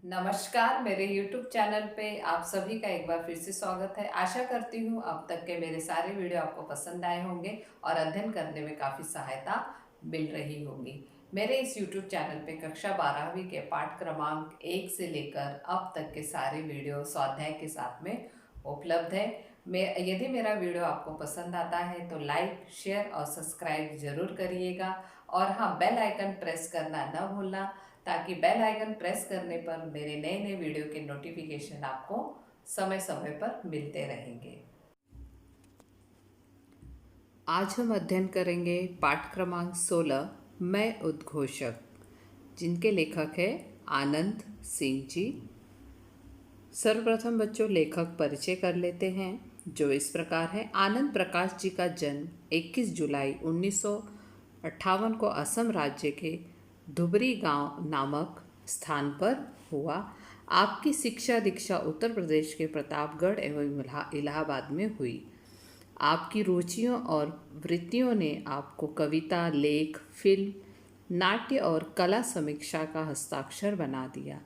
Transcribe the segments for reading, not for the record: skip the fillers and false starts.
नमस्कार, मेरे YouTube channel पे आप सभी का एक बार फिर से स्वागत है। आशा करती हूँ अब तक के मेरे सारे वीडियो आपको पसंद आए होंगे और अध्ययन करने में काफ़ी सहायता मिल रही होगी। मेरे इस YouTube चैनल पे कक्षा 12वीं के पाठ क्रमांक 1 से लेकर अब तक के सारे वीडियो स्वाध्याय के साथ में उपलब्ध है। मैं यदि मेरा वीडियो आपको पसंद आता है तो लाइक, शेयर और सब्सक्राइब ज़रूर करिएगा और हाँ, बेल आइकन प्रेस करना न भूलना, ताकि बेल आइकन प्रेस करने पर मेरे नए नए वीडियो के नोटिफिकेशन आपको समय समय पर मिलते रहेंगे। आज हम अध्ययन करेंगे पाठ क्रमांक 16 मैं उद्घोषक, जिनके लेखक है आनंद सिंह जी। सर्वप्रथम बच्चों लेखक परिचय कर लेते हैं, जो इस प्रकार है। आनंद प्रकाश जी का जन्म 21 जुलाई 1958 को असम राज्य के धुबरी गांव नामक स्थान पर हुआ। आपकी शिक्षा दीक्षा उत्तर प्रदेश के प्रतापगढ़ एवं इलाहाबाद में हुई। आपकी रुचियों और वृत्तियों ने आपको कविता, लेख, फिल्म, नाट्य और कला समीक्षा का हस्ताक्षर बना दिया।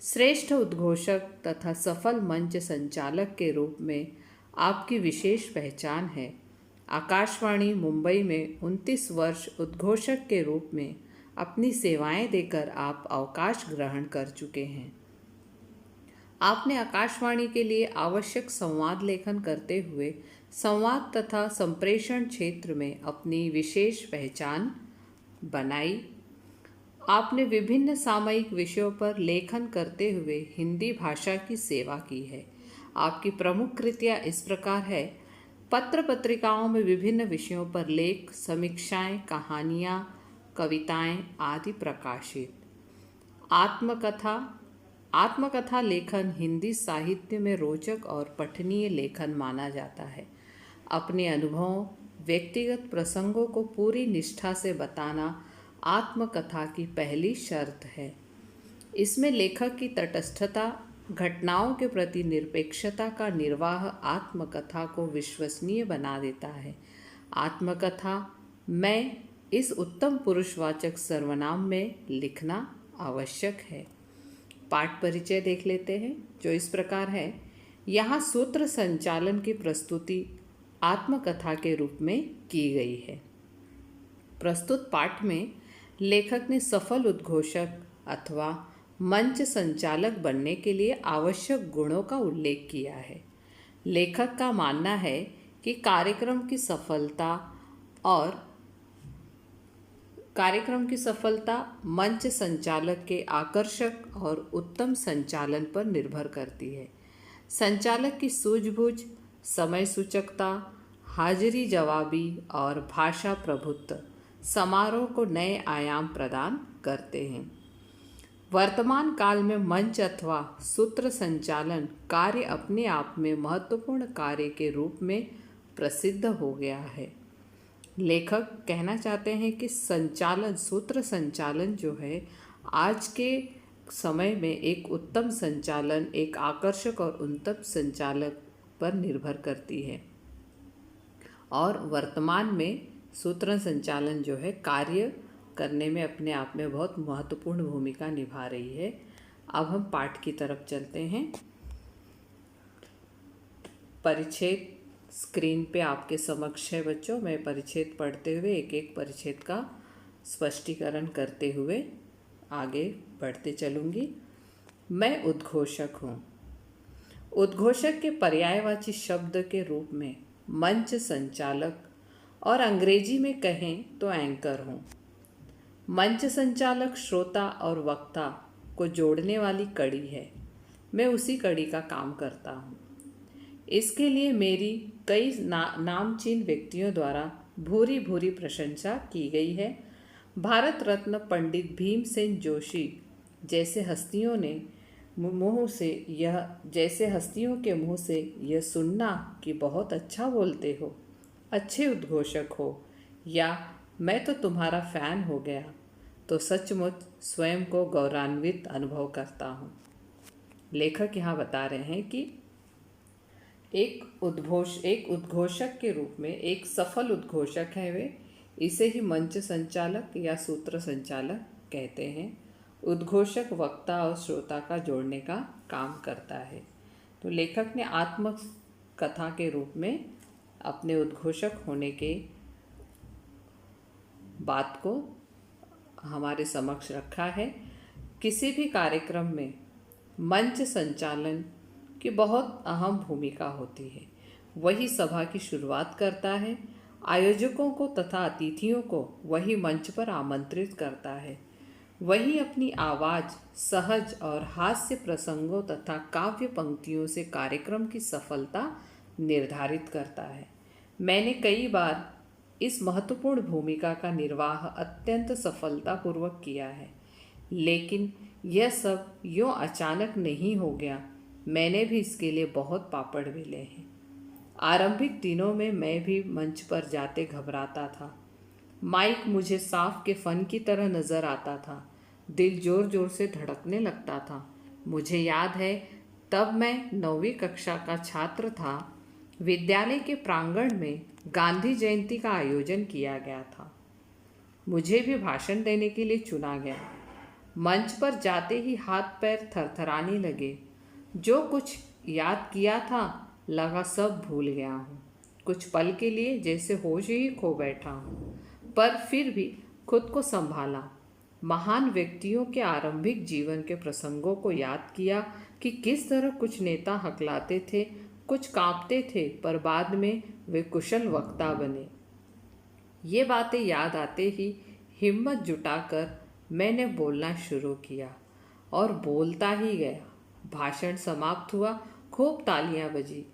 श्रेष्ठ उद्घोषक तथा सफल मंच संचालक के रूप में आपकी विशेष पहचान है। आकाशवाणी मुंबई में 29 वर्ष उद्घोषक के रूप में अपनी सेवाएं देकर आप अवकाश ग्रहण कर चुके हैं। आपने आकाशवाणी के लिए आवश्यक संवाद लेखन करते हुए संवाद तथा संप्रेषण क्षेत्र में अपनी विशेष पहचान बनाई। आपने विभिन्न सामयिक विषयों पर लेखन करते हुए हिंदी भाषा की सेवा की है। आपकी प्रमुख कृतियाँ इस प्रकार है। पत्र पत्रिकाओं में विभिन्न विषयों पर लेख, समीक्षाएं, कहानियाँ, कविताएं आदि प्रकाशित। आत्मकथा लेखन हिंदी साहित्य में रोचक और पठनीय लेखन माना जाता है। अपने अनुभवों, व्यक्तिगत प्रसंगों को पूरी निष्ठा से बताना आत्मकथा की पहली शर्त है। इसमें लेखक की तटस्थता, घटनाओं के प्रति निरपेक्षता का निर्वाह आत्मकथा को विश्वसनीय बना देता है। आत्मकथा मैं इस उत्तम पुरुषवाचक सर्वनाम में लिखना आवश्यक है। पाठ परिचय देख लेते हैं, जो इस प्रकार है। यहाँ सूत्र संचालन की प्रस्तुति आत्मकथा के रूप में की गई है। प्रस्तुत पाठ में लेखक ने सफल उद्घोषक अथवा मंच संचालक बनने के लिए आवश्यक गुणों का उल्लेख किया है। लेखक का मानना है कि कार्यक्रम की सफलता मंच संचालक के आकर्षक और उत्तम संचालन पर निर्भर करती है। संचालक की सूझबूझ, समय सूचकता, हाजिरी जवाबी और भाषा प्रभुत्व समारोह को नए आयाम प्रदान करते हैं। वर्तमान काल में मंच अथवा सूत्र संचालन कार्य अपने आप में महत्वपूर्ण कार्य के रूप में प्रसिद्ध हो गया है। लेखक कहना चाहते हैं कि सूत्र संचालन जो है आज के समय में एक उत्तम संचालन, एक आकर्षक और उत्तम संचालक पर निर्भर करती है और वर्तमान में सूत्र संचालन जो है कार्य करने में अपने आप में बहुत महत्वपूर्ण भूमिका निभा रही है। अब हम पाठ की तरफ चलते हैं। परिच्छेद स्क्रीन पे आपके समक्ष है बच्चों। मैं परिच्छेद पढ़ते हुए एक एक परिच्छेद का स्पष्टीकरण करते हुए आगे बढ़ते चलूँगी। मैं उद्घोषक हूँ। उद्घोषक के पर्यायवाची शब्द के रूप में मंच संचालक और अंग्रेजी में कहें तो एंकर हूँ। मंच संचालक श्रोता और वक्ता को जोड़ने वाली कड़ी है। मैं उसी कड़ी का काम करता हूँ। इसके लिए मेरी कई नामचीन व्यक्तियों द्वारा भूरी भूरी प्रशंसा की गई है। भारत रत्न पंडित भीमसेन जोशी जैसे हस्तियों के मुंह से यह सुनना कि बहुत अच्छा बोलते हो, अच्छे उद्घोषक हो, या मैं तो तुम्हारा फैन हो गया, तो सचमुच स्वयं को गौरवान्वित अनुभव करता हूँ। लेखक यहाँ बता रहे हैं कि एक उद्घोषक के रूप में एक सफल उद्घोषक है वे, इसे ही मंच संचालक या सूत्र संचालक कहते हैं। उद्घोषक वक्ता और श्रोता का जोड़ने का काम करता है। तो लेखक ने आत्म कथा के रूप में अपने उद्घोषक होने के बात को हमारे समक्ष रखा है। किसी भी कार्यक्रम में मंच संचालन की बहुत अहम भूमिका होती है। वही सभा की शुरुआत करता है, आयोजकों को तथा अतिथियों को वही मंच पर आमंत्रित करता है, वही अपनी आवाज़, सहज और हास्य प्रसंगों तथा काव्य पंक्तियों से कार्यक्रम की सफलता निर्धारित करता है। मैंने कई बार इस महत्वपूर्ण भूमिका का निर्वाह अत्यंत सफलतापूर्वक किया है, लेकिन यह सब यूँ अचानक नहीं हो गया। मैंने भी इसके लिए बहुत पापड़ बेले हैं। आरंभिक दिनों में मैं भी मंच पर जाते घबराता था। माइक मुझे साफ के फन की तरह नज़र आता था। दिल जोर जोर से धड़कने लगता था। मुझे याद है, तब मैं 9वीं कक्षा का छात्र था। विद्यालय के प्रांगण में गांधी जयंती का आयोजन किया गया था। मुझे भी भाषण देने के लिए चुना गया। मंच पर जाते ही हाथ पैर थरथराने लगे। जो कुछ याद किया था लगा सब भूल गया हूँ। कुछ पल के लिए जैसे होश ही खो बैठा हूँ, पर फिर भी खुद को संभाला। महान व्यक्तियों के आरंभिक जीवन के प्रसंगों को याद किया कि किस तरह कुछ नेता हकलाते थे, कुछ कांपते थे, पर बाद में वे कुशल वक्ता बने। ये बातें याद आते ही हिम्मत जुटाकर मैंने बोलना शुरू किया और बोलता ही गया। भाषण समाप्त हुआ, खूब तालियां बजी,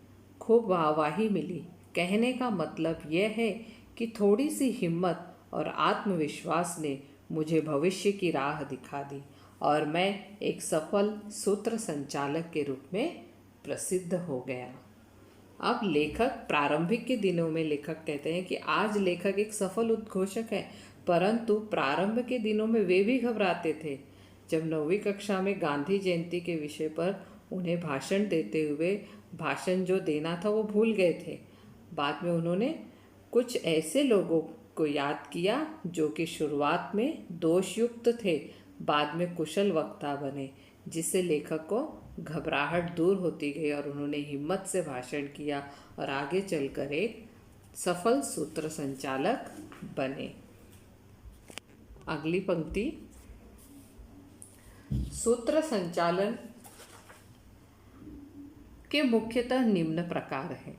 खूब वाहवाही मिली। कहने का मतलब यह है कि थोड़ी सी हिम्मत और आत्मविश्वास ने मुझे भविष्य की राह दिखा दी और मैं एक सफल सूत्र संचालक के रूप में प्रसिद्ध हो गया। अब लेखक प्रारंभिक के दिनों में लेखक कहते हैं कि आज लेखक एक सफल उद्घोषक है, परंतु प्रारंभ के दिनों में वे भी घबराते थे। जब 9वीं कक्षा में गांधी जयंती के विषय पर उन्हें भाषण देते हुए भाषण जो देना था वो भूल गए थे। बाद में उन्होंने कुछ ऐसे लोगों को याद किया जो कि शुरुआत में दोषयुक्त थे, बाद में कुशल वक्ता बने, जिससे लेखक को घबराहट दूर होती गई और उन्होंने हिम्मत से भाषण किया और आगे चलकर एक सफल सूत्र संचालक बने। अगली पंक्ति, सूत्र संचालन के मुख्यतः निम्न प्रकार हैं।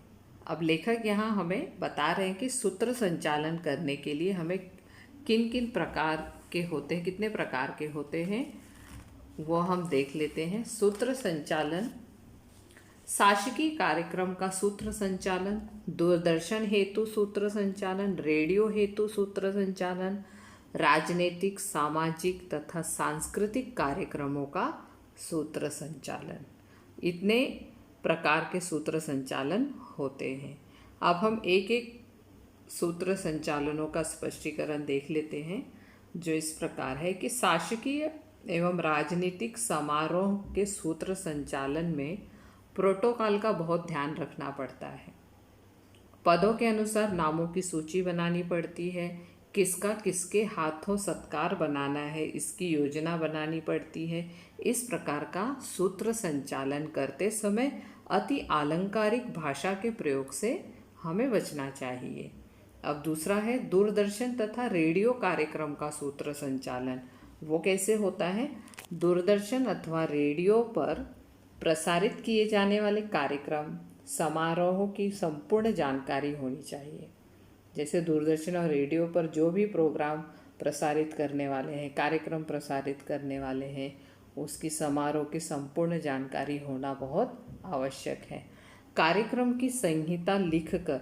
अब लेखक यहाँ हमें बता रहे हैं कि सूत्र संचालन करने के लिए हमें किन किन प्रकार के होते हैं, कितने प्रकार के होते हैं, वो हम देख लेते हैं। सूत्र संचालन, शासकीय कार्यक्रम का सूत्र संचालन, दूरदर्शन हेतु सूत्र संचालन, रेडियो हेतु सूत्र संचालन, राजनीतिक, सामाजिक तथा सांस्कृतिक कार्यक्रमों का सूत्र संचालन। इतने प्रकार के सूत्र संचालन होते हैं। अब हम एक एक सूत्र संचालनों का स्पष्टीकरण देख लेते हैं, जो इस प्रकार है कि शासकीय एवं राजनीतिक समारोह के सूत्र संचालन में प्रोटोकॉल का बहुत ध्यान रखना पड़ता है। पदों के अनुसार नामों की सूची बनानी पड़ती है, किसका किसके हाथों सत्कार बनाना है इसकी योजना बनानी पड़ती है। इस प्रकार का सूत्र संचालन करते समय अति आलंकारिक भाषा के प्रयोग से हमें बचना चाहिए। अब दूसरा है दूरदर्शन तथा रेडियो कार्यक्रम का सूत्र संचालन। वो कैसे होता है? दूरदर्शन अथवा रेडियो पर प्रसारित किए जाने वाले कार्यक्रम समारोहों की संपूर्ण जानकारी होनी चाहिए। जैसे दूरदर्शन और रेडियो पर जो भी प्रोग्राम प्रसारित करने वाले हैं, कार्यक्रम प्रसारित करने वाले हैं, उसकी समारोह की संपूर्ण जानकारी होना बहुत आवश्यक है। कार्यक्रम की संहिता लिखकर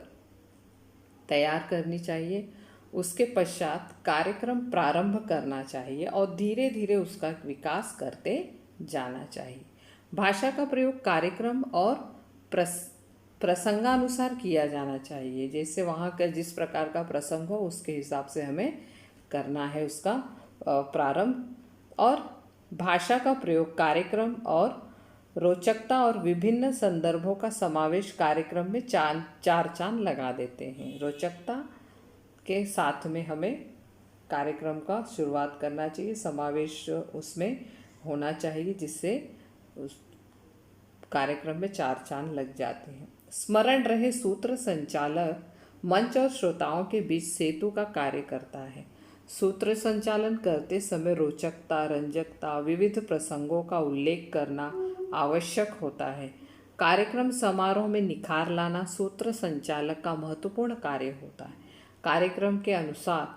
तैयार करनी चाहिए। उसके पश्चात कार्यक्रम प्रारंभ करना चाहिए और धीरे धीरे उसका विकास करते जाना चाहिए। भाषा का प्रयोग कार्यक्रम और प्रसंगानुसार किया जाना चाहिए। जैसे वहाँ का जिस प्रकार का प्रसंग हो उसके हिसाब से हमें करना है उसका प्रारंभ। और भाषा का प्रयोग कार्यक्रम और रोचकता और विभिन्न संदर्भों का समावेश कार्यक्रम में चार चांद लगा देते हैं। रोचकता के साथ में हमें कार्यक्रम का शुरुआत करना चाहिए, समावेश उसमें होना चाहिए, जिससे उस कार्यक्रम में चार चांद लग जाते हैं। स्मरण रहे, सूत्र संचालक मंच और श्रोताओं के बीच सेतु का कार्य करता है। सूत्र संचालन करते समय रोचकता, रंजकता, विविध प्रसंगों का उल्लेख करना आवश्यक होता है। कार्यक्रम समारोह में निखार लाना सूत्र संचालक का महत्वपूर्ण कार्य होता है। कार्यक्रम के अनुसार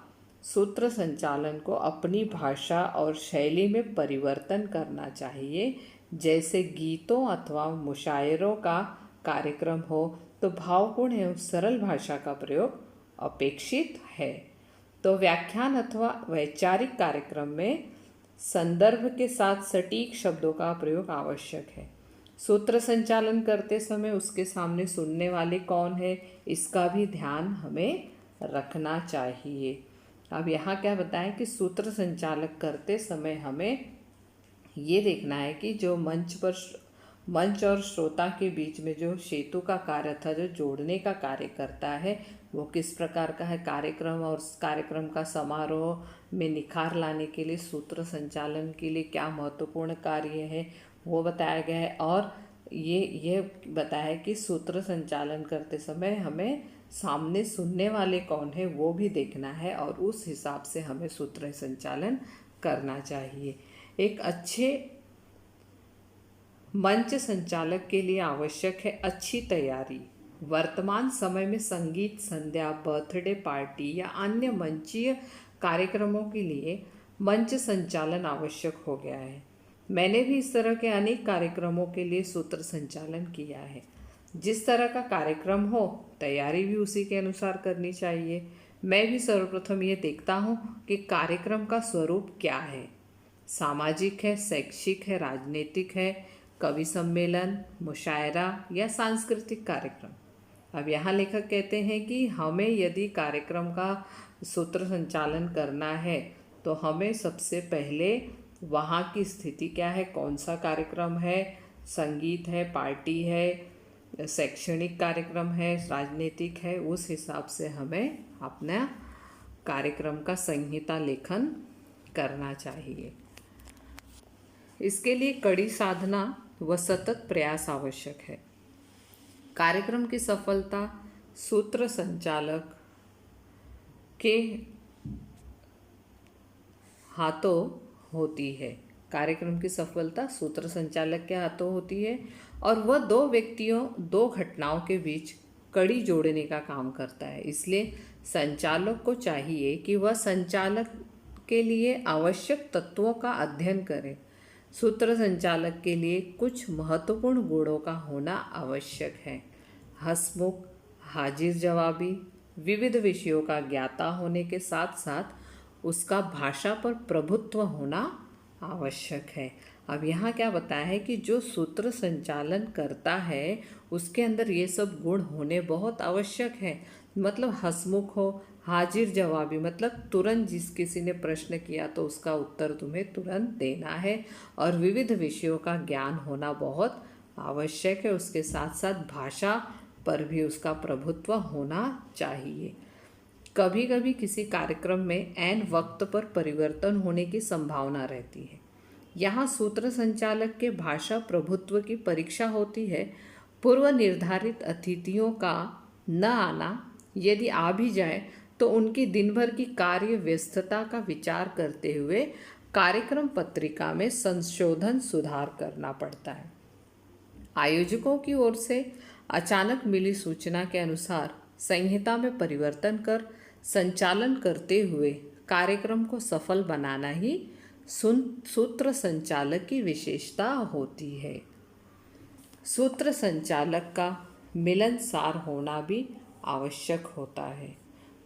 सूत्र संचालन को अपनी भाषा और शैली में परिवर्तन करना चाहिए। जैसे गीतों अथवा मुशायरों का कार्यक्रम हो तो भावपूर्ण एवं सरल भाषा का प्रयोग अपेक्षित है। तो व्याख्यान अथवा वैचारिक कार्यक्रम में संदर्भ के साथ सटीक शब्दों का प्रयोग आवश्यक है। सूत्र संचालन करते समय उसके सामने सुनने वाले कौन है, इसका भी ध्यान हमें रखना चाहिए। अब यहाँ क्या बताएं कि सूत्र संचालक करते समय हमें ये देखना है कि जो मंच और श्रोता के बीच में जो सेतु का कार्य था, जो जोड़ने का कार्य करता है, वो किस प्रकार का है। कार्यक्रम और कार्यक्रम का समारोह में निखार लाने के लिए सूत्र संचालन के लिए क्या महत्वपूर्ण कार्य है वो बताया गया है। और ये बताया है कि सूत्र संचालन करते समय हमें सामने सुनने वाले कौन है वो भी देखना है और उस हिसाब से हमें सूत्र संचालन करना चाहिए। एक अच्छे मंच संचालक के लिए आवश्यक है अच्छी तैयारी। वर्तमान समय में संगीत संध्या, बर्थडे पार्टी या अन्य मंचीय कार्यक्रमों के लिए मंच संचालन आवश्यक हो गया है। मैंने भी इस तरह के अनेक कार्यक्रमों के लिए सूत्र संचालन किया है। जिस तरह का कार्यक्रम हो तैयारी भी उसी के अनुसार करनी चाहिए। मैं भी सर्वप्रथम ये देखता हूँ कि कार्यक्रम का स्वरूप क्या है, सामाजिक है, शैक्षिक है, राजनीतिक है, कवि सम्मेलन, मुशायरा या सांस्कृतिक कार्यक्रम। अब यहाँ लेखक कहते हैं कि हमें यदि कार्यक्रम का सूत्र संचालन करना है तो हमें सबसे पहले वहाँ की स्थिति क्या है, कौन सा कार्यक्रम है, संगीत है, पार्टी है, शैक्षणिक कार्यक्रम है, राजनीतिक है, उस हिसाब से हमें अपना कार्यक्रम का संहिता लेखन करना चाहिए। इसके लिए कड़ी साधना व सतत प्रयास आवश्यक है। कार्यक्रम की सफलता सूत्र संचालक के हाथों होती है। कार्यक्रम की सफलता सूत्र संचालक के हाथों होती है और वह दो घटनाओं के बीच कड़ी जोड़ने का काम करता है। इसलिए संचालक को चाहिए कि वह संचालक के लिए आवश्यक तत्वों का अध्ययन करे। सूत्र संचालक के लिए कुछ महत्वपूर्ण गुणों का होना आवश्यक है। हंसमुख, हाजिर जवाबी, विविध विषयों का ज्ञाता होने के साथ साथ उसका भाषा पर प्रभुत्व होना आवश्यक है। अब यहाँ क्या बताया है कि जो सूत्र संचालन करता है उसके अंदर ये सब गुण होने बहुत आवश्यक है। मतलब हंसमुख हो, हाजिर जवाबी मतलब तुरंत जिस किसी ने प्रश्न किया तो उसका उत्तर तुम्हें तुरंत देना है, और विविध विषयों का ज्ञान होना बहुत आवश्यक है। उसके साथ साथ भाषा पर भी उसका प्रभुत्व होना चाहिए। कभी कभी किसी कार्यक्रम में ऐन वक्त पर परिवर्तन होने की संभावना रहती है। यहाँ सूत्र संचालक के भाषा प्रभुत्व की परीक्षा होती है। पूर्व निर्धारित अतिथियों का न आना, यदि आ भी जाए तो उनकी दिन भर की कार्य व्यस्तता का विचार करते हुए कार्यक्रम पत्रिका में संशोधन सुधार करना पड़ता है। आयोजकों की ओर से अचानक मिली सूचना के अनुसार संहिता में परिवर्तन कर संचालन करते हुए कार्यक्रम को सफल बनाना ही सूत्र संचालक की विशेषता होती है। सूत्र संचालक का मिलनसार होना भी आवश्यक होता है।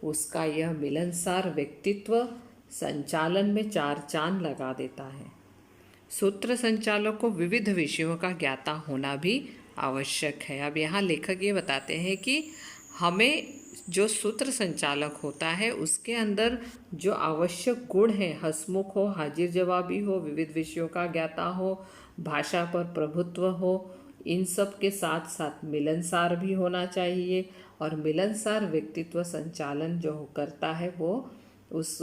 उसका यह मिलनसार व्यक्तित्व संचालन में चार चांद लगा देता है। सूत्र संचालक को विविध विषयों का ज्ञाता होना भी आवश्यक है। अब यहाँ लेखक ये बताते हैं कि हमें जो सूत्र संचालक होता है उसके अंदर जो आवश्यक गुण हैं, हंसमुख हो, हाजिर जवाबी हो, विविध विषयों का ज्ञाता हो, भाषा पर प्रभुत्व हो, इन सब के साथ साथ मिलनसार भी होना चाहिए। और मिलनसार व्यक्तित्व संचालन जो करता है वो उस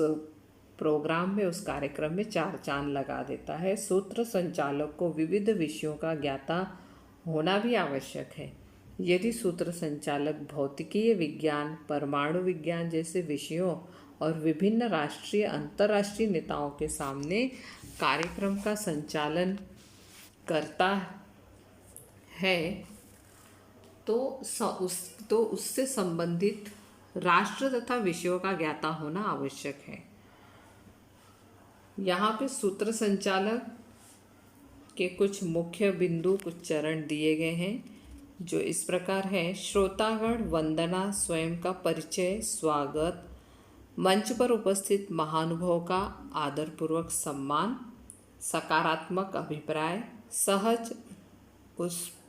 प्रोग्राम में, उस कार्यक्रम में चार चांद लगा देता है। सूत्र संचालक को विविध विषयों का ज्ञाता होना भी आवश्यक है। यदि सूत्र संचालक भौतिकीय विज्ञान, परमाणु विज्ञान जैसे विषयों और विभिन्न राष्ट्रीय अंतर्राष्ट्रीय नेताओं के सामने कार्यक्रम का संचालन करता है तो उससे संबंधित राष्ट्र तथा विषयों का ज्ञाता होना आवश्यक है। यहाँ पे सूत्र संचालक के कुछ मुख्य बिंदु, कुछ चरण दिए गए हैं जो इस प्रकार है। श्रोतागण वंदना, स्वयं का परिचय, स्वागत, मंच पर उपस्थित महानुभाव का आदरपूर्वक सम्मान, सकारात्मक अभिप्राय, सहज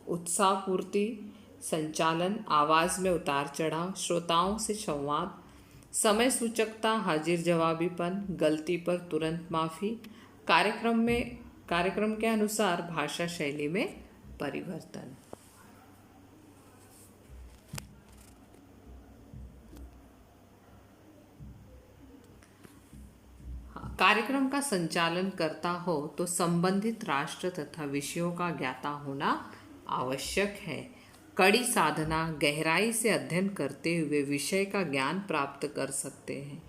उत्साहपूर्ति संचालन, आवाज़ में उतार चढ़ाव, श्रोताओं से संवाद, समय सूचकता, हाजिर जवाबीपन, गलती पर तुरंत माफ़ी, कार्यक्रम के अनुसार भाषा शैली में परिवर्तन। कार्यक्रम का संचालन करता हो तो संबंधित राष्ट्र तथा विषयों का ज्ञाता होना आवश्यक है। कड़ी साधना, गहराई से अध्ययन करते हुए विषय का ज्ञान प्राप्त कर सकते हैं।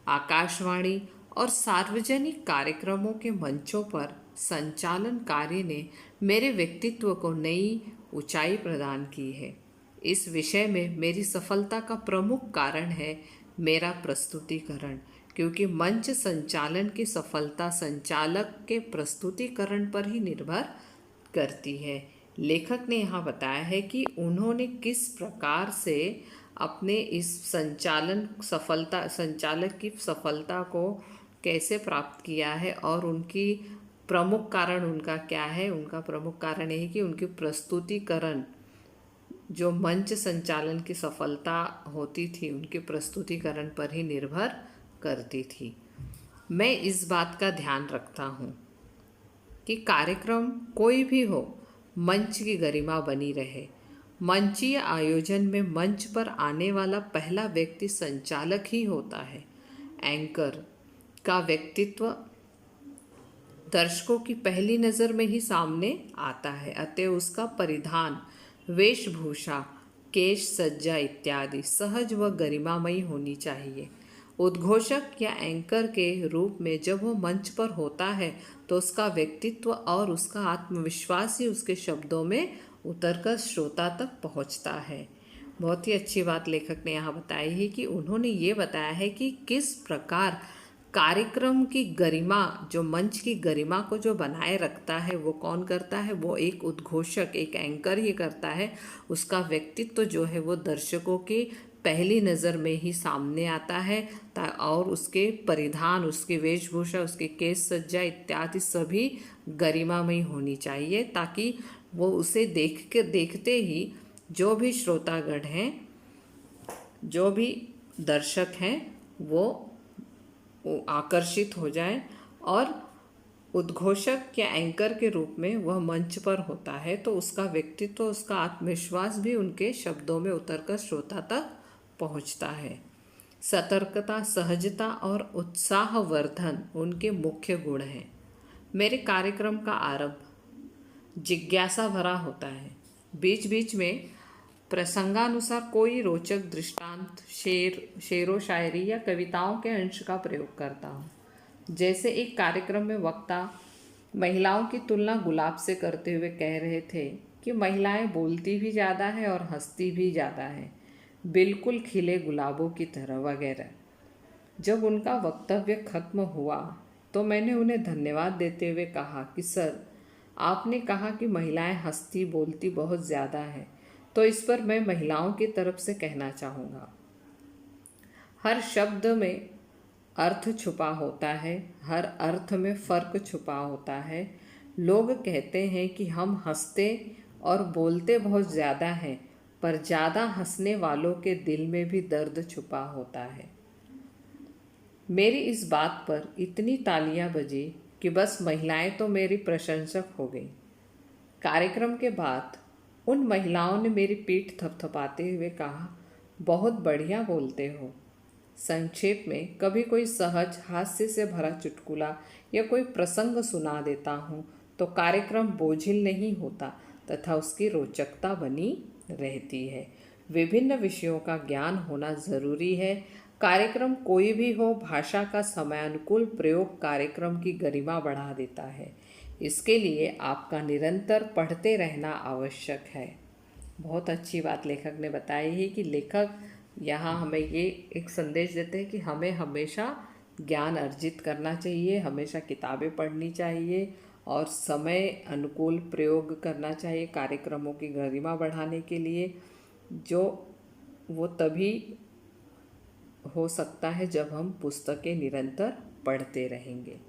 आकाशवाणी और सार्वजनिक कार्यक्रमों के मंचों पर संचालन कार्य ने मेरे व्यक्तित्व को नई ऊंचाई प्रदान की है। इस विषय में मेरी सफलता का प्रमुख कारण है मेरा प्रस्तुतिकरण, क्योंकि मंच संचालन की सफलता संचालक के प्रस्तुतिकरण पर ही निर्भर करती है। लेखक ने यहाँ बताया है कि उन्होंने किस प्रकार से अपने इस संचालक की सफलता को कैसे प्राप्त किया है और उनकी प्रमुख कारण उनका क्या है। उनका प्रमुख कारण यही कि उनकी प्रस्तुतिकरण, जो मंच संचालन की सफलता होती थी, उनके प्रस्तुतिकरण पर ही निर्भर करती थी। मैं इस बात का ध्यान रखता हूँ कि कार्यक्रम कोई भी हो, मंच की गरिमा बनी रहे। मंचीय आयोजन में मंच पर आने वाला पहला व्यक्ति संचालक ही होता है। एंकर का व्यक्तित्व दर्शकों की पहली नज़र में ही सामने आता है, अतः उसका परिधान, वेशभूषा, केश सज्जा इत्यादि सहज व गरिमामयी होनी चाहिए। उद्घोषक या एंकर के रूप में जब वो मंच पर होता है तो उसका व्यक्तित्व और उसका आत्मविश्वास ही उसके शब्दों में उतरकर श्रोता तक पहुंचता है। बहुत ही अच्छी बात लेखक ने यहाँ बताई है कि उन्होंने ये बताया है कि किस प्रकार कार्यक्रम की गरिमा, जो मंच की गरिमा को जो बनाए रखता है वो कौन करता है, वो एक उद्घोषक, एक एंकर ही करता है। उसका व्यक्तित्व जो है वो दर्शकों की पहली नज़र में ही सामने आता है और उसके परिधान, उसकी वेशभूषा, उसके केश सज्जा इत्यादि सभी गरिमामयी होनी चाहिए, ताकि वो उसे देखते ही जो भी श्रोतागण हैं, जो भी दर्शक हैं, वो आकर्षित हो जाए। और उद्घोषक या एंकर के रूप में वह मंच पर होता है तो उसका व्यक्तित्व, उसका आत्मविश्वास भी उनके शब्दों में उतरकर श्रोता तक पहुंचता है। सतर्कता, सहजता और उत्साहवर्धन उनके मुख्य गुण हैं। मेरे कार्यक्रम का आरंभ जिज्ञासा भरा होता है। बीच बीच में प्रसंगानुसार कोई रोचक दृष्टांत, शेरो शायरी या कविताओं के अंश का प्रयोग करता हूँ। जैसे एक कार्यक्रम में वक्ता महिलाओं की तुलना गुलाब से करते हुए कह रहे थे कि महिलाएं बोलती भी ज़्यादा है और हंसती भी ज़्यादा है, बिल्कुल खिले गुलाबों की तरह वगैरह। जब उनका वक्तव्य खत्म हुआ तो मैंने उन्हें धन्यवाद देते हुए कहा कि सर, आपने कहा कि महिलाएं हंसती बोलती बहुत ज़्यादा है, तो इस पर मैं महिलाओं की तरफ से कहना चाहूँगा, हर शब्द में अर्थ छुपा होता है, हर अर्थ में फ़र्क छुपा होता है। लोग कहते हैं कि हम हंसते और बोलते बहुत ज़्यादा हैं, पर ज़्यादा हंसने वालों के दिल में भी दर्द छुपा होता है। मेरी इस बात पर इतनी तालियां बजी कि बस महिलाएं तो मेरी प्रशंसक हो गई। कार्यक्रम के बाद उन महिलाओं ने मेरी पीठ थपथपाते हुए कहा, बहुत बढ़िया बोलते हो। संक्षेप में कभी कोई सहज हास्य से भरा चुटकुला या कोई प्रसंग सुना देता हूँ तो कार्यक्रम बोझिल नहीं होता तथा उसकी रोचकता बनी रहती है। विभिन्न विषयों का ज्ञान होना जरूरी है। कार्यक्रम कोई भी हो, भाषा का समयानुकूल प्रयोग कार्यक्रम की गरिमा बढ़ा देता है। इसके लिए आपका निरंतर पढ़ते रहना आवश्यक है। बहुत अच्छी बात लेखक ने बताई है कि लेखक यहाँ हमें ये एक संदेश देते हैं कि हमें हमेशा ज्ञान अर्जित करना चाहिए, हमेशा किताबें पढ़नी चाहिए और समय अनुकूल प्रयोग करना चाहिए कार्यक्रमों की गरिमा बढ़ाने के लिए, जो वो तभी हो सकता है जब हम पुस्तकें निरंतर पढ़ते रहेंगे।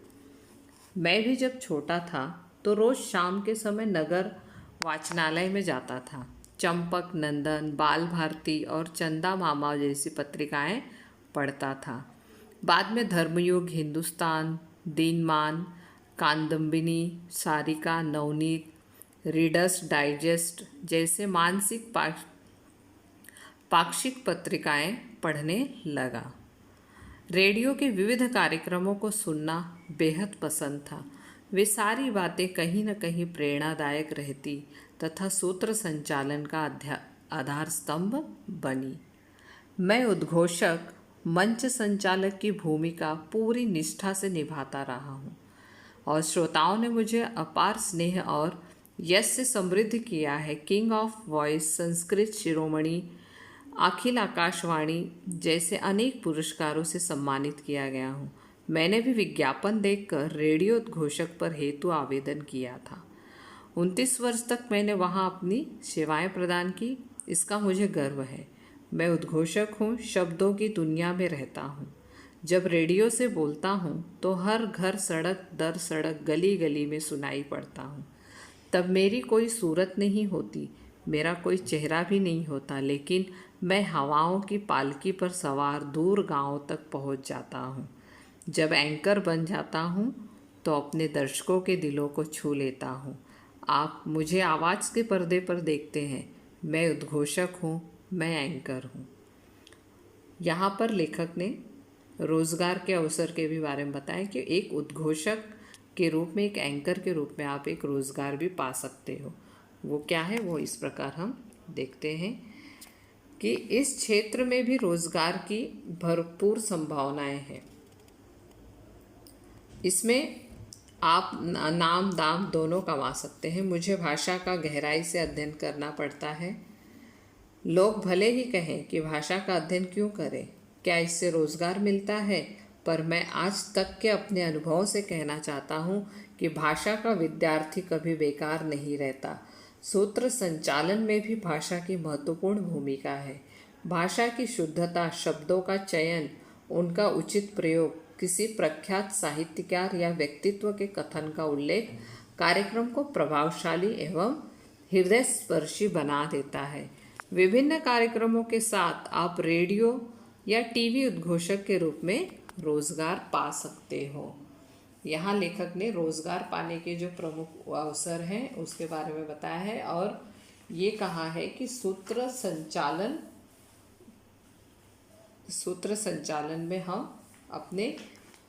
मैं भी जब छोटा था तो रोज़ शाम के समय नगर वाचनालय में जाता था। चंपक नंदन, बाल भारती और चंदा मामा जैसी पत्रिकाएं पढ़ता था। बाद में धर्मयुग, हिंदुस्तान, दिनमान, कादंबिनी, सारिका, नवनीत, रीडर्स डाइजेस्ट जैसे मानसिक पाक्षिक पत्रिकाएं पढ़ने लगा। रेडियो के विविध कार्यक्रमों को सुनना बेहद पसंद था। वे सारी बातें कहीं न कहीं प्रेरणादायक रहती तथा सूत्र संचालन का आधार स्तंभ बनी। मैं उद्घोषक, मंच संचालक की भूमिका पूरी निष्ठा से निभाता रहा हूँ और श्रोताओं ने मुझे अपार स्नेह और यश से समृद्ध किया है। किंग ऑफ वॉइस, संस्कृत शिरोमणि, अखिल आकाशवाणी जैसे अनेक पुरस्कारों से सम्मानित किया गया हूँ। मैंने भी विज्ञापन देखकर रेडियो उद्घोषक पर हेतु आवेदन किया था। 29 वर्ष तक मैंने वहाँ अपनी सेवाएं प्रदान की। इसका मुझे गर्व है। मैं उद्घोषक हूँ, शब्दों की दुनिया में रहता हूँ। जब रेडियो से बोलता हूँ तो हर घर, सड़क दर सड़क, गली गली में सुनाई पड़ता हूँ। तब मेरी कोई सूरत नहीं होती, मेरा कोई चेहरा भी नहीं होता, लेकिन मैं हवाओं की पालकी पर सवार दूर गाँव तक पहुँच जाता हूँ। जब एंकर बन जाता हूँ तो अपने दर्शकों के दिलों को छू लेता हूँ। आप मुझे आवाज़ के पर्दे पर देखते हैं। मैं उद्घोषक हूँ, मैं एंकर हूँ। यहाँ पर लेखक ने रोज़गार के अवसर के भी बारे में बताया कि एक उद्घोषक के रूप में, एक एंकर के रूप में आप एक रोज़गार भी पा सकते हो। वो क्या है, वो इस प्रकार हम देखते हैं कि इस क्षेत्र में भी रोज़गार की भरपूर संभावनाएं हैं। इसमें आप नाम दाम दोनों कमा सकते हैं। मुझे भाषा का गहराई से अध्ययन करना पड़ता है। लोग भले ही कहें कि भाषा का अध्ययन क्यों करें, क्या इससे रोज़गार मिलता है, पर मैं आज तक के अपने अनुभव से कहना चाहता हूँ कि भाषा का विद्यार्थी कभी बेकार नहीं रहता। सूत्र संचालन में भी भाषा की महत्वपूर्ण भूमिका है। भाषा की शुद्धता, शब्दों का चयन, उनका उचित प्रयोग, किसी प्रख्यात साहित्यकार या व्यक्तित्व के कथन का उल्लेख कार्यक्रम को प्रभावशाली एवं हृदयस्पर्शी बना देता है। विभिन्न कार्यक्रमों के साथ आप रेडियो या टीवी उद्घोषक के रूप में रोजगार पा सकते हो। यहाँ लेखक ने रोजगार पाने के जो प्रमुख अवसर हैं उसके बारे में बताया है और ये कहा है कि सूत्र संचालन में हम अपने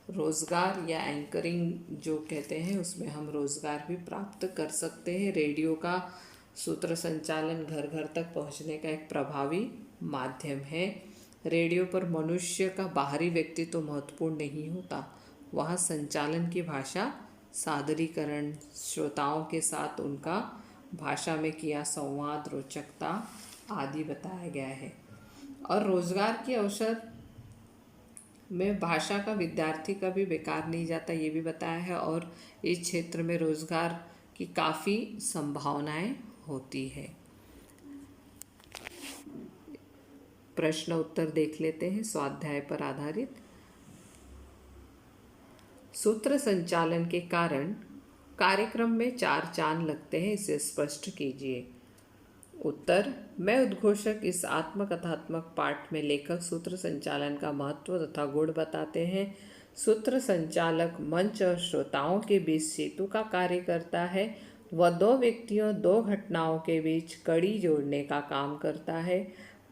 रोज़गार या एंकरिंग जो कहते हैं उसमें हम रोज़गार भी प्राप्त कर सकते हैं। रेडियो का सूत्र संचालन घर घर तक पहुंचने का एक प्रभावी माध्यम है। रेडियो पर मनुष्य का बाहरी व्यक्तित्व महत्वपूर्ण नहीं होता, वहाँ संचालन की भाषा, सादरीकरण, श्रोताओं के साथ उनका भाषा में किया संवाद, रोचकता आदि बताया गया है। और रोज़गार के अवसर में भाषा का विद्यार्थी कभी बेकार नहीं जाता, ये भी बताया है। और इस क्षेत्र में रोज़गार की काफ़ी संभावनाएं होती है। प्रश्न उत्तर देख लेते हैं स्वाध्याय पर आधारित। सूत्र संचालन के कारण कार्यक्रम में 4 चांद लगते हैं, इसे स्पष्ट कीजिए। उत्तर, मैं उद्घोषक इस आत्मकथात्मक पाठ में लेखक सूत्र संचालन का महत्व तथा गुण बताते हैं। सूत्र संचालक मंच और श्रोताओं के बीच सेतु का कार्य करता है। वह 2 व्यक्तियों, 2 घटनाओं के बीच कड़ी जोड़ने का काम करता है।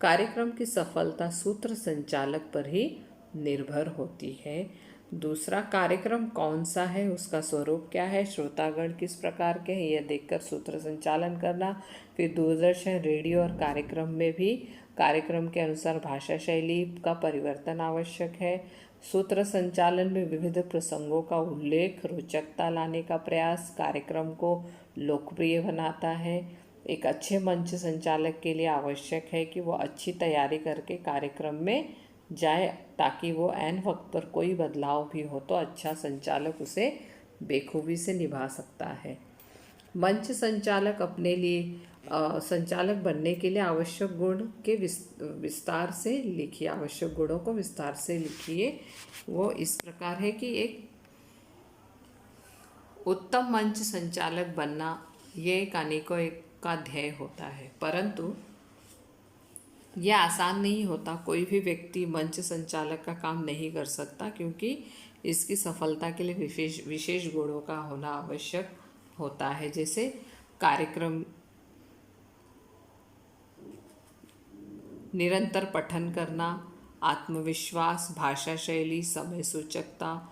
कार्यक्रम की सफलता सूत्र संचालक पर ही निर्भर होती है। दूसरा, कार्यक्रम कौन सा है, उसका स्वरूप क्या है, श्रोतागण किस प्रकार के हैं, यह देखकर सूत्र संचालन करना। फिर दूरदर्शन, रेडियो और कार्यक्रम में भी कार्यक्रम के अनुसार भाषा शैली का परिवर्तन आवश्यक है। सूत्र संचालन में विविध प्रसंगों का उल्लेख, रोचकता लाने का प्रयास कार्यक्रम को लोकप्रिय बनाता है। एक अच्छे मंच संचालक के लिए आवश्यक है कि वो अच्छी तैयारी करके कार्यक्रम में जाए, ताकि वो ऐन वक्त पर कोई बदलाव भी हो तो अच्छा संचालक उसे बेखूबी से निभा सकता है। मंच संचालक अपने लिए संचालक बनने के लिए आवश्यक गुण के विस्तार से लिखिए, आवश्यक गुणों को विस्तार से लिखिए। वो इस प्रकार है कि एक उत्तम मंच संचालक बनना ये एक अनेकों एक का ध्येय होता है, परंतु यह आसान नहीं होता। कोई भी व्यक्ति मंच संचालक का काम नहीं कर सकता, क्योंकि इसकी सफलता के लिए विशेष गुणों का होना आवश्यक होता है, जैसे कार्यक्रम निरंतर पठन करना, आत्मविश्वास, भाषा शैली, समय सूचकता।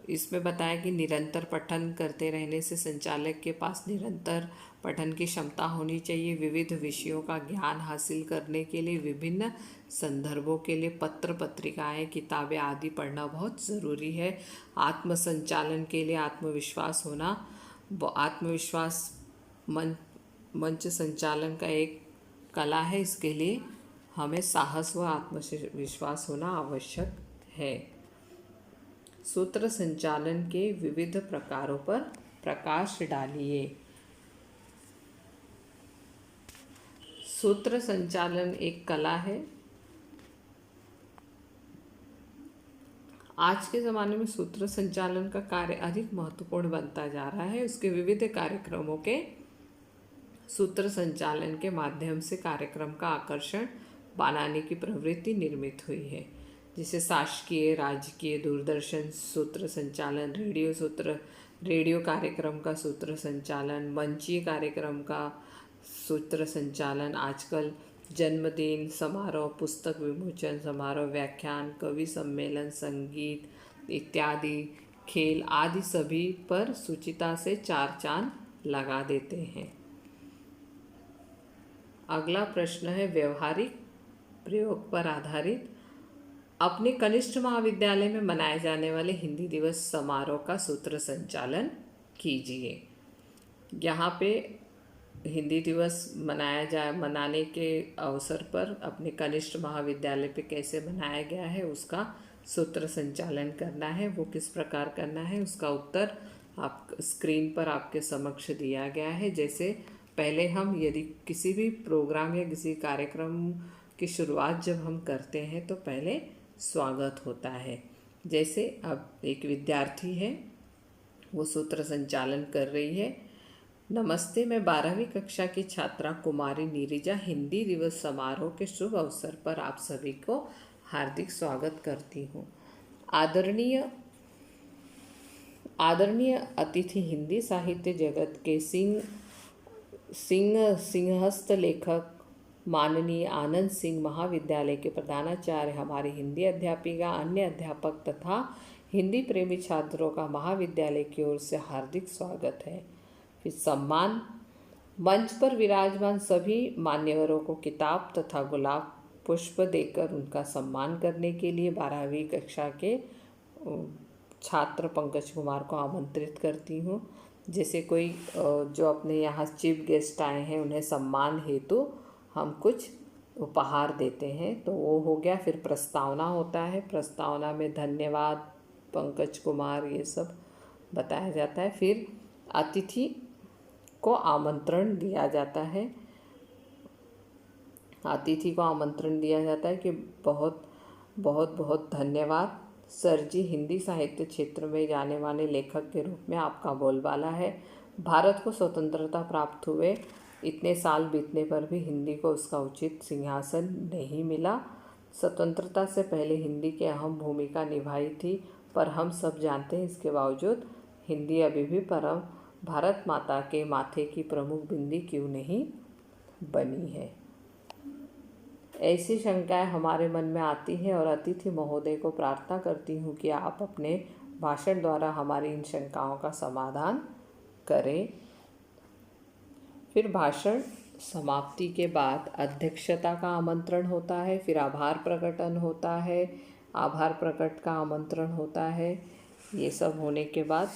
इसमें बताया कि निरंतर पठन करते रहने से संचालक के पास निरंतर पठन की क्षमता होनी चाहिए। विविध विषयों का ज्ञान हासिल करने के लिए विभिन्न संदर्भों के लिए पत्र, पत्रिकाएं, किताबें आदि पढ़ना बहुत ज़रूरी है। आत्मसंचालन के लिए आत्मविश्वास होना, आत्मविश्वास मंच संचालन का एक कला है। इसके लिए हमें साहस व आत्मविश्वास होना आवश्यक है। सूत्र संचालन के विविध प्रकारों पर प्रकाश डालिए। सूत्र संचालन एक कला है। आज के ज़माने में सूत्र संचालन का कार्य अधिक महत्वपूर्ण बनता जा रहा है। उसके विविध कार्यक्रमों के सूत्र संचालन के माध्यम से कार्यक्रम का आकर्षण बनाने की प्रवृत्ति निर्मित हुई है, जिसे शासकीय, राजकीय, दूरदर्शन सूत्र संचालन, रेडियो कार्यक्रम का सूत्र संचालन, मंचीय कार्यक्रम का सूत्र संचालन, आजकल जन्मदिन समारोह, पुस्तक विमोचन समारोह, व्याख्यान, कवि सम्मेलन, संगीत इत्यादि, खेल आदि सभी पर सुचिता से 4 चांद लगा देते हैं। अगला प्रश्न है व्यवहारिक प्रयोग पर आधारित। अपने कनिष्ठ महाविद्यालय में मनाए जाने वाले हिंदी दिवस समारोह का सूत्र संचालन कीजिए। यहाँ पे हिंदी दिवस मनाने के अवसर पर अपने कनिष्ठ महाविद्यालय पे कैसे मनाया गया है उसका सूत्र संचालन करना है। वो किस प्रकार करना है उसका उत्तर आप स्क्रीन पर आपके समक्ष दिया गया है। जैसे पहले हम यदि किसी भी प्रोग्राम या किसी कार्यक्रम की शुरुआत जब हम करते हैं तो पहले स्वागत होता है। जैसे अब एक विद्यार्थी है, वो सूत्र संचालन कर रही है। नमस्ते, मैं 12वीं कक्षा की छात्रा कुमारी नीरिजा हिंदी दिवस समारोह के शुभ अवसर पर आप सभी को हार्दिक स्वागत करती हूँ। आदरणीय अतिथि, हिंदी साहित्य जगत के सिंहस्थ लेखक माननीय आनंद सिंह महाविद्यालय के प्रधानाचार्य, हमारी हिंदी अध्यापिका, अन्य अध्यापक तथा हिंदी प्रेमी छात्रों का महाविद्यालय की ओर से हार्दिक स्वागत है। फिर सम्मान। मंच पर विराजमान सभी मान्यवरों को किताब तथा गुलाब पुष्प देकर उनका सम्मान करने के लिए 12वीं कक्षा के छात्र पंकज कुमार को आमंत्रित करती हूँ। जैसे कोई जो अपने यहाँ चीफ गेस्ट आए हैं, उन्हें सम्मान हेतु हम कुछ उपहार देते हैं, तो वो हो गया। फिर प्रस्तावना होता है। प्रस्तावना में धन्यवाद पंकज कुमार ये सब बताया जाता है। फिर अतिथि को आमंत्रण दिया जाता है। अतिथि को आमंत्रण दिया जाता है कि बहुत बहुत बहुत धन्यवाद सर जी, हिंदी साहित्य क्षेत्र में जाने माने लेखक के रूप में आपका बोलबाला है। भारत को स्वतंत्रता प्राप्त हुए इतने साल बीतने पर भी हिंदी को उसका उचित सिंहासन नहीं मिला। स्वतंत्रता से पहले हिंदी की अहम भूमिका निभाई थी, पर हम सब जानते हैं इसके बावजूद हिंदी अभी भी परम भारत माता के माथे की प्रमुख बिंदी क्यों नहीं बनी है। ऐसी शंकाएं हमारे मन में आती हैं और अतिथि महोदय को प्रार्थना करती हूँ कि आप अपने भाषण द्वारा हमारी इन शंकाओं का समाधान करें। फिर भाषण समाप्ति के बाद अध्यक्षता का आमंत्रण होता है, फिर आभार प्रकटन होता है, आभार प्रकट का आमंत्रण होता है। ये सब होने के बाद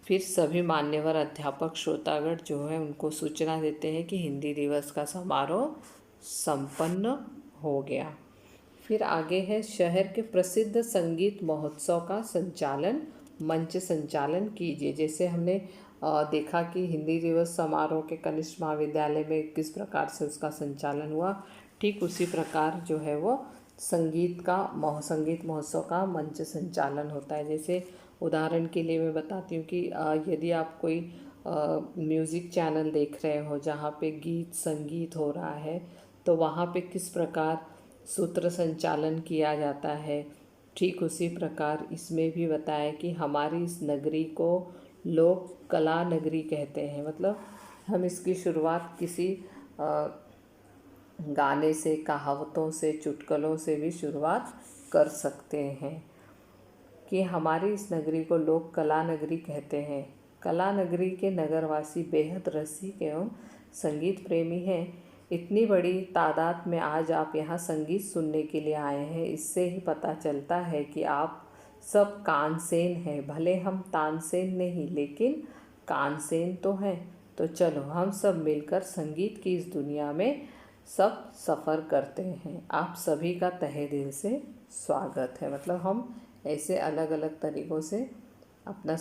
फिर सभी मान्यवर अध्यापक श्रोतागण जो है उनको सूचना देते हैं कि हिंदी दिवस का समारोह संपन्न हो गया। फिर आगे है शहर के प्रसिद्ध संगीत महोत्सव का संचालन, मंच संचालन कीजिए। जैसे हमने देखा कि हिंदी दिवस समारोह के कनिष्ठ महाविद्यालय में किस प्रकार से उसका संचालन हुआ, ठीक उसी प्रकार जो है वो संगीत महोत्सव का मंच संचालन होता है। जैसे उदाहरण के लिए मैं बताती हूँ कि यदि आप कोई म्यूज़िक चैनल देख रहे हो जहाँ पे गीत संगीत हो रहा है, तो वहाँ पे किस प्रकार सूत्र संचालन किया जाता है, ठीक उसी प्रकार इसमें भी बताया कि हमारी इस नगरी को लोग कला नगरी कहते हैं। मतलब हम इसकी शुरुआत किसी गाने से, कहावतों से, चुटकुलों से भी शुरुआत कर सकते हैं कि हमारी इस नगरी को लोग कला नगरी कहते हैं। कला नगरी के नगरवासी बेहद रसिक एवं संगीत प्रेमी हैं। इतनी बड़ी तादाद में आज आप यहाँ संगीत सुनने के लिए आए हैं, इससे ही पता चलता है कि आप सब कानसेन हैं। भले हम तानसेन नहीं, लेकिन कानसेन तो हैं। तो चलो हम सब मिलकर संगीत की इस दुनिया में सब सफ़र करते हैं। आप सभी का तहे दिल से स्वागत है। मतलब हम ऐसे अलग अलग तरीक़ों से अपना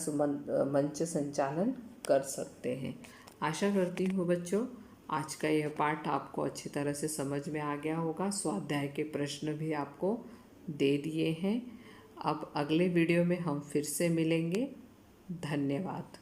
मंच संचालन कर सकते हैं। आशा करती हूँ बच्चों आज का यह पाठ आपको अच्छी तरह से समझ में आ गया होगा। स्वाध्याय के प्रश्न भी आपको दे दिए हैं। अब अगले वीडियो में हम फिर से मिलेंगे। धन्यवाद।